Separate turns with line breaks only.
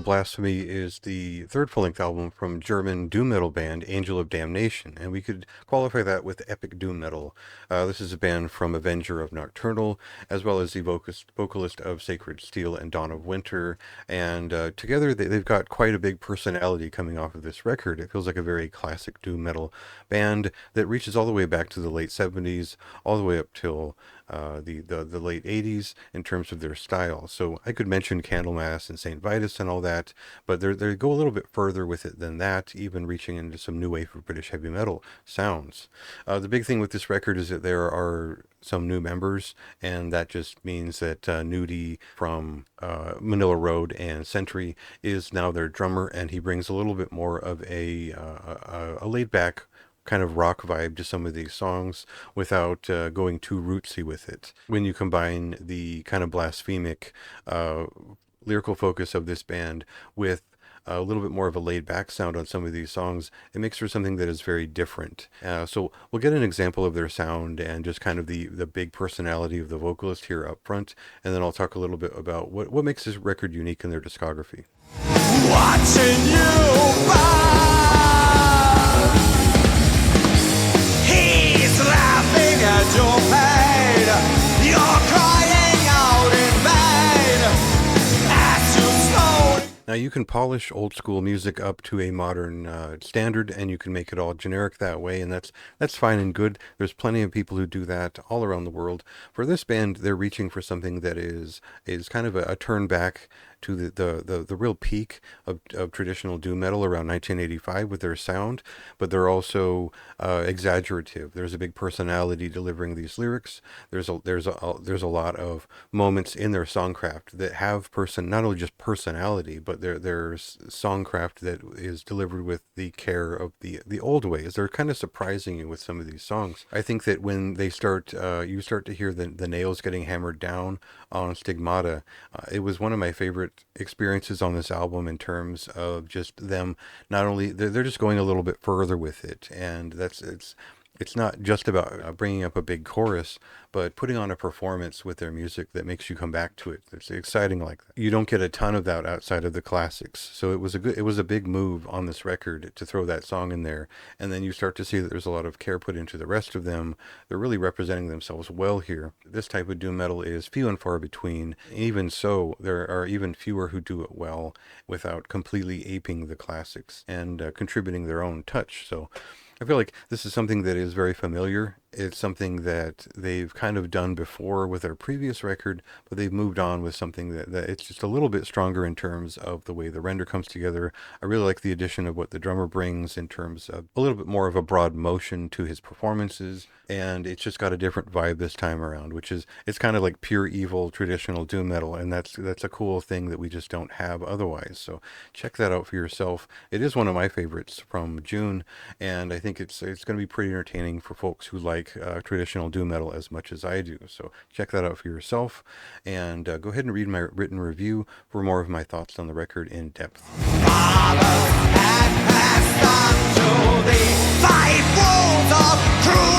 Blasphemy is the third full-length album from German doom metal band Angel of Damnation, and we could qualify that with epic doom metal. This is a band from Avenger of Nocturnal, as well as the vocalist of Sacred Steel and Dawn of Winter, and together they've got quite a big personality coming off of this record. It feels like a very classic doom metal band that reaches all the way back to the late 70s, all the way up till the late 80s in terms of their style. So I could mention Candlemass and St. Vitus and all that, but they go a little bit further with it than that, even reaching into some new wave of British heavy metal sounds. The big thing with this record is that there are some new members, and that just means that Nudie from Manila Road and Sentry is now their drummer, and he brings a little bit more of a laid-back kind of rock vibe to some of these songs without going too rootsy with it. When you combine the kind of blasphemic lyrical focus of this band with a little bit more of a laid-back sound on some of these songs, it makes for something that is very different. So we'll get an example of their sound and just kind of the big personality of the vocalist here up front, and then I'll talk a little bit about what makes this record unique in their discography.
Watching you burn. He's laughing at your pain. You're crying out in vain as you slowly.
Now you can polish old school music up to a modern standard, and you can make it all generic that way, and that's fine and good. There's plenty of people who do that all around the world. For this band, they're reaching for something that is kind of a turn back to the real peak of traditional doom metal around 1985 with their sound, but they're also exaggerative. There's a big personality delivering these lyrics. There's a lot of moments in their songcraft that have not only just personality, but there's songcraft that is delivered with the care of the old ways. They're kind of surprising you with some of these songs. I think that when they start, you start to hear the nails getting hammered down on Stigmata. It was one of my favorite experiences on this album in terms of just them. Not only they're just going a little bit further with it, and it's not just about bringing up a big chorus, but putting on a performance with their music that makes you come back to it. It's exciting like that. You don't get a ton of that outside of the classics. So it was a big move on this record to throw that song in there. And then you start to see that there's a lot of care put into the rest of them. They're really representing themselves well here. This type of doom metal is few and far between. Even so, there are even fewer who do it well without completely aping the classics and contributing their own touch. So I feel like this is something that is very familiar. It's something that they've kind of done before with their previous record, but they've moved on with something that it's just a little bit stronger in terms of the way the render comes together. I really like the addition of what the drummer brings in terms of a little bit more of a broad motion to his performances, and it's just got a different vibe this time around, it's kind of like pure evil traditional doom metal, and that's a cool thing that we just don't have otherwise. So check that out for yourself. It is one of my favorites from June, and I think it's going to be pretty entertaining for folks who like traditional doom metal as much as I do. So check that out for yourself, and go ahead and read my written review for more of my thoughts on the record in depth.
Fathers had passed on to the 5 wolves of cruel